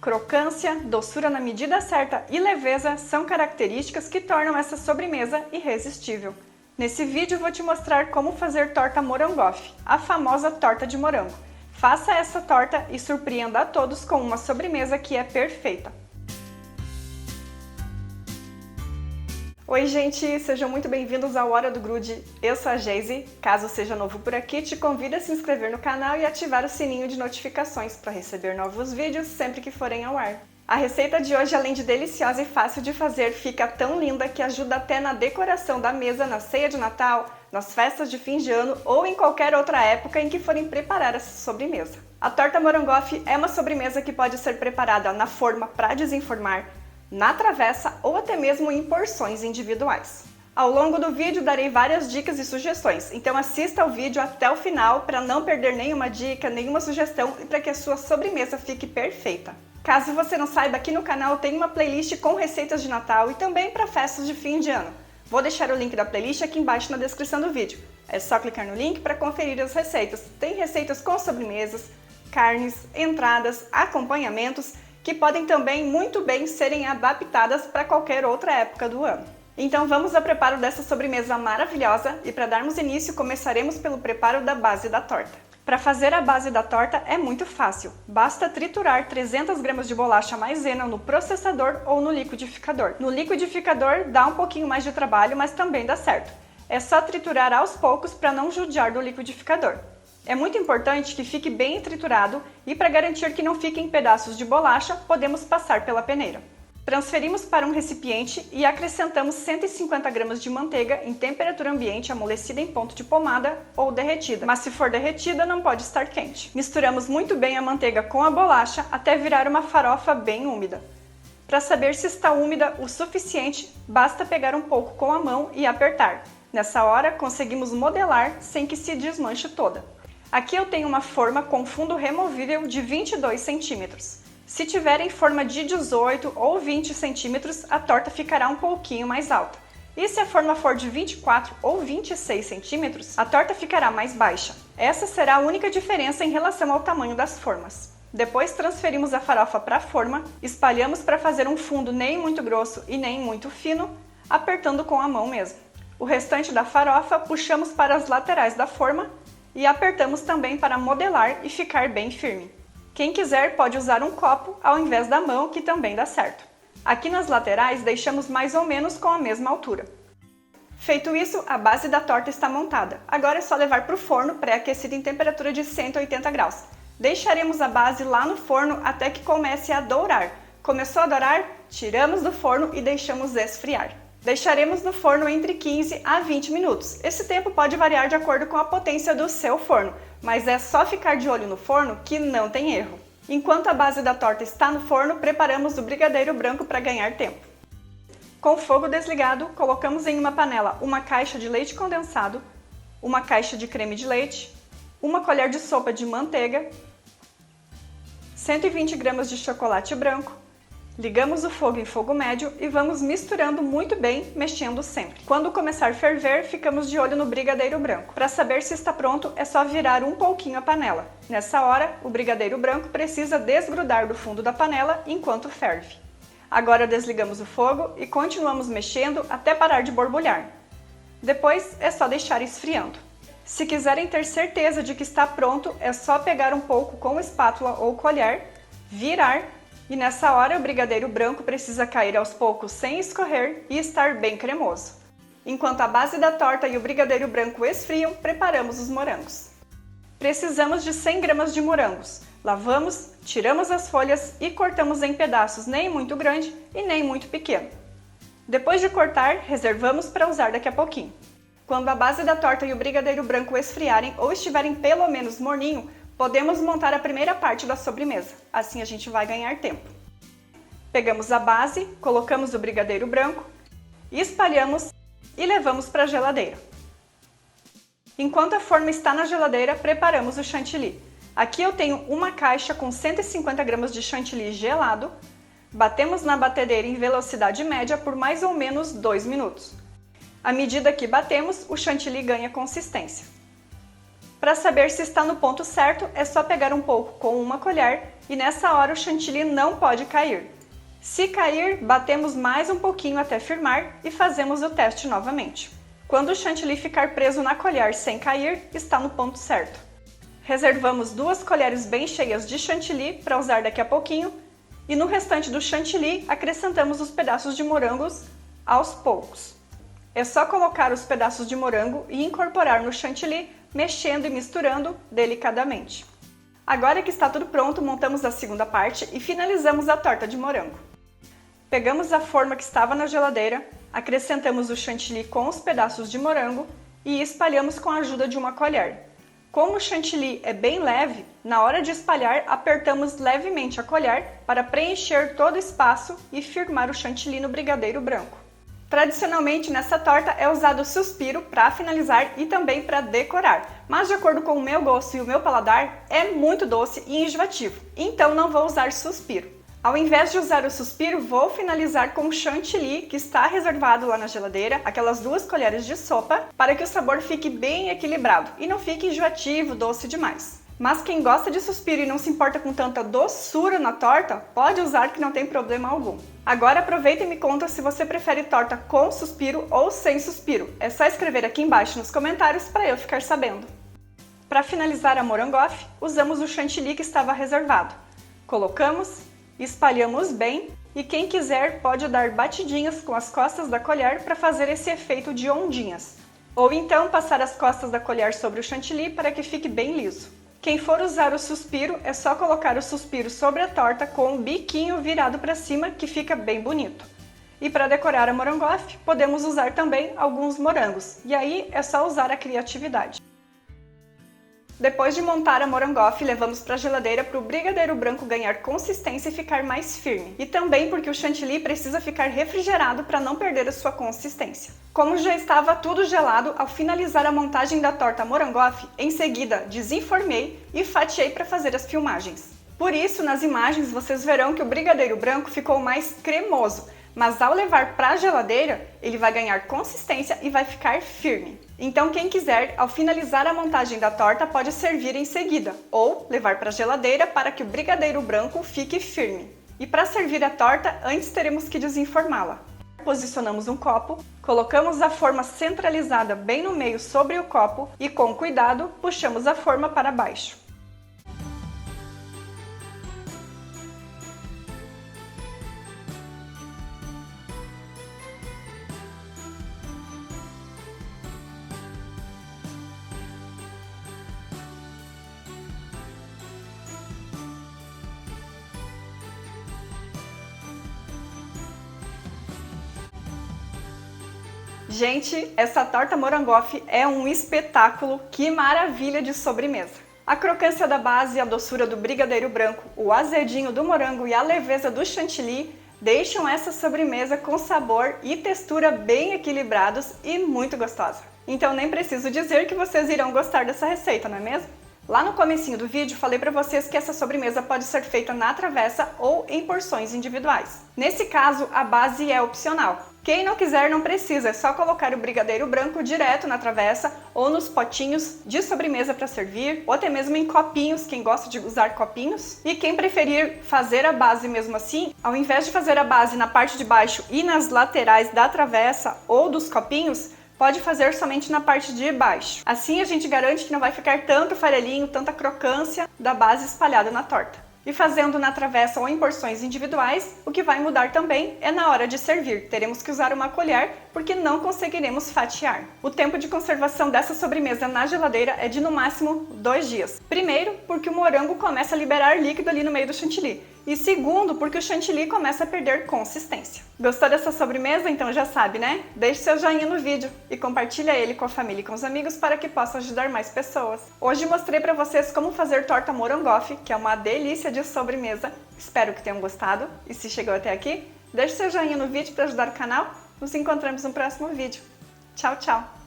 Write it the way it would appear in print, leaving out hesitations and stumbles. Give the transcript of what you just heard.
Crocância, doçura na medida certa e leveza são características que tornam essa sobremesa irresistível. Nesse vídeo vou te mostrar como fazer torta morangoff, a famosa torta de morango. Faça essa torta e surpreenda a todos com uma sobremesa que é perfeita. Oi gente, sejam muito bem-vindos ao Hora do Grude, eu sou a Geise. Caso seja novo por aqui, te convido a se inscrever no canal e ativar o sininho de notificações para receber novos vídeos sempre que forem ao ar. A receita de hoje, além de deliciosa e fácil de fazer, fica tão linda que ajuda até na decoração da mesa na ceia de Natal, nas festas de fim de ano ou em qualquer outra época em que forem preparar essa sobremesa. A torta morangoff é uma sobremesa que pode ser preparada na forma para desenformar, na travessa ou até mesmo em porções individuais. Ao longo do vídeo darei várias dicas e sugestões, então assista ao vídeo até o final para não perder nenhuma dica, nenhuma sugestão e para que a sua sobremesa fique perfeita. Caso você não saiba, aqui no canal tem uma playlist com receitas de Natal e também para festas de fim de ano. Vou deixar o link da playlist aqui embaixo na descrição do vídeo. É só clicar no link para conferir as receitas. Tem receitas com sobremesas, carnes, entradas, acompanhamentos, que podem também muito bem serem adaptadas para qualquer outra época do ano. Então vamos ao preparo dessa sobremesa maravilhosa e para darmos início começaremos pelo preparo da base da torta. Para fazer a base da torta é muito fácil, basta triturar 300 gramas de bolacha maisena no processador ou no liquidificador. No liquidificador dá um pouquinho mais de trabalho, mas também dá certo. É só triturar aos poucos para não judiar do liquidificador. É muito importante que fique bem triturado e para garantir que não fiquem pedaços de bolacha, podemos passar pela peneira. Transferimos para um recipiente e acrescentamos 150 gramas de manteiga em temperatura ambiente amolecida em ponto de pomada ou derretida, mas se for derretida não pode estar quente. Misturamos muito bem a manteiga com a bolacha até virar uma farofa bem úmida. Para saber se está úmida o suficiente, basta pegar um pouco com a mão e apertar. Nessa hora conseguimos modelar sem que se desmanche toda. Aqui eu tenho uma forma com fundo removível de 22 centímetros. Se tiver em forma de 18 ou 20 centímetros, a torta ficará um pouquinho mais alta. E se a forma for de 24 ou 26 centímetros, a torta ficará mais baixa. Essa será a única diferença em relação ao tamanho das formas. Depois transferimos a farofa para a forma, espalhamos para fazer um fundo nem muito grosso e nem muito fino, apertando com a mão mesmo. O restante da farofa puxamos para as laterais da forma e apertamos também para modelar e ficar bem firme. Quem quiser pode usar um copo ao invés da mão, que também dá certo. Aqui nas laterais deixamos mais ou menos com a mesma altura. Feito isso, a base da torta está montada. Agora é só levar para o forno pré-aquecido em temperatura de 180 graus. Deixaremos a base lá no forno até que comece a dourar. Começou a dourar? Tiramos do forno e deixamos esfriar. Deixaremos no forno entre 15 a 20 minutos. Esse tempo pode variar de acordo com a potência do seu forno, mas é só ficar de olho no forno que não tem erro. Enquanto a base da torta está no forno, preparamos o brigadeiro branco para ganhar tempo. Com o fogo desligado, colocamos em uma panela uma caixa de leite condensado, uma caixa de creme de leite, uma colher de sopa de manteiga, 120 gramas de chocolate branco. Ligamos o fogo em fogo médio e vamos misturando muito bem, mexendo sempre. Quando começar a ferver, ficamos de olho no brigadeiro branco. Para saber se está pronto, é só virar um pouquinho a panela. Nessa hora, o brigadeiro branco precisa desgrudar do fundo da panela enquanto ferve. Agora desligamos o fogo e continuamos mexendo até parar de borbulhar. Depois, é só deixar esfriando. Se quiserem ter certeza de que está pronto, é só pegar um pouco com espátula ou colher, virar. E nessa hora o brigadeiro branco precisa cair aos poucos sem escorrer e estar bem cremoso. Enquanto a base da torta e o brigadeiro branco esfriam, preparamos os morangos. Precisamos de 100 gramas de morangos. Lavamos, tiramos as folhas e cortamos em pedaços nem muito grande e nem muito pequeno. Depois de cortar, reservamos para usar daqui a pouquinho. Quando a base da torta e o brigadeiro branco esfriarem ou estiverem pelo menos morninho, podemos montar a primeira parte da sobremesa, assim a gente vai ganhar tempo. Pegamos a base, colocamos o brigadeiro branco, espalhamos e levamos para a geladeira. Enquanto a forma está na geladeira, preparamos o chantilly. Aqui eu tenho uma caixa com 150 gramas de chantilly gelado, batemos na batedeira em velocidade média por mais ou menos 2 minutos. À medida que batemos, o chantilly ganha consistência. Para saber se está no ponto certo, é só pegar um pouco com uma colher e nessa hora o chantilly não pode cair. Se cair, batemos mais um pouquinho até firmar e fazemos o teste novamente. Quando o chantilly ficar preso na colher sem cair, está no ponto certo. Reservamos 2 colheres bem cheias de chantilly para usar daqui a pouquinho e no restante do chantilly acrescentamos os pedaços de morangos aos poucos. É só colocar os pedaços de morango e incorporar no chantilly, mexendo e misturando delicadamente. Agora que está tudo pronto, montamos a segunda parte e finalizamos a torta de morango. Pegamos a forma que estava na geladeira, acrescentamos o chantilly com os pedaços de morango e espalhamos com a ajuda de uma colher. Como o chantilly é bem leve, na hora de espalhar apertamos levemente a colher para preencher todo o espaço e firmar o chantilly no brigadeiro branco. Tradicionalmente nessa torta é usado suspiro para finalizar e também para decorar, mas de acordo com o meu gosto e o meu paladar é muito doce e enjoativo, então não vou usar suspiro. Ao invés de usar o suspiro, vou finalizar com o chantilly que está reservado lá na geladeira, aquelas 2 colheres de sopa, para que o sabor fique bem equilibrado e não fique enjoativo, doce demais. Mas quem gosta de suspiro e não se importa com tanta doçura na torta, pode usar que não tem problema algum. Agora aproveita e me conta se você prefere torta com suspiro ou sem suspiro. É só escrever aqui embaixo nos comentários para eu ficar sabendo. Para finalizar a morangoff, usamos o chantilly que estava reservado. Colocamos, espalhamos bem e quem quiser pode dar batidinhas com as costas da colher para fazer esse efeito de ondinhas. Ou então passar as costas da colher sobre o chantilly para que fique bem liso. Quem for usar o suspiro, é só colocar o suspiro sobre a torta com o biquinho virado para cima, que fica bem bonito. E para decorar a morangoff, podemos usar também alguns morangos, e aí é só usar a criatividade. Depois de montar a morangoff, levamos para a geladeira para o brigadeiro branco ganhar consistência e ficar mais firme. E também porque o chantilly precisa ficar refrigerado para não perder a sua consistência. Como já estava tudo gelado, ao finalizar a montagem da torta morangoff, em seguida desenformei e fatiei para fazer as filmagens. Por isso, nas imagens vocês verão que o brigadeiro branco ficou mais cremoso, mas ao levar para a geladeira, ele vai ganhar consistência e vai ficar firme. Então quem quiser, ao finalizar a montagem da torta, pode servir em seguida, ou levar para a geladeira para que o brigadeiro branco fique firme. E para servir a torta, antes teremos que desenformá-la. Posicionamos um copo, colocamos a forma centralizada bem no meio sobre o copo e com cuidado puxamos a forma para baixo. Gente, essa torta morangoff é um espetáculo, que maravilha de sobremesa! A crocância da base, a doçura do brigadeiro branco, o azedinho do morango e a leveza do chantilly deixam essa sobremesa com sabor e textura bem equilibrados e muito gostosa. Então nem preciso dizer que vocês irão gostar dessa receita, não é mesmo? Lá no comecinho do vídeo falei para vocês que essa sobremesa pode ser feita na travessa ou em porções individuais. Nesse caso, a base é opcional. Quem não quiser não precisa, é só colocar o brigadeiro branco direto na travessa ou nos potinhos de sobremesa para servir, ou até mesmo em copinhos, quem gosta de usar copinhos. E quem preferir fazer a base mesmo assim, ao invés de fazer a base na parte de baixo e nas laterais da travessa ou dos copinhos, pode fazer somente na parte de baixo. Assim a gente garante que não vai ficar tanto farelinho, tanta crocância da base espalhada na torta. E fazendo na travessa ou em porções individuais, o que vai mudar também é na hora de servir. Teremos que usar uma colher porque não conseguiremos fatiar. O tempo de conservação dessa sobremesa na geladeira é de no máximo 2 dias. Primeiro, porque o morango começa a liberar líquido ali no meio do chantilly. E segundo, porque o chantilly começa a perder consistência. Gostou dessa sobremesa? Então já sabe, né? Deixe seu joinha no vídeo e compartilha ele com a família e com os amigos para que possa ajudar mais pessoas. Hoje mostrei para vocês como fazer torta morangoff, que é uma delícia de sobremesa. Espero que tenham gostado e se chegou até aqui, deixe seu joinha no vídeo para ajudar o canal. Nos encontramos no próximo vídeo. Tchau, tchau!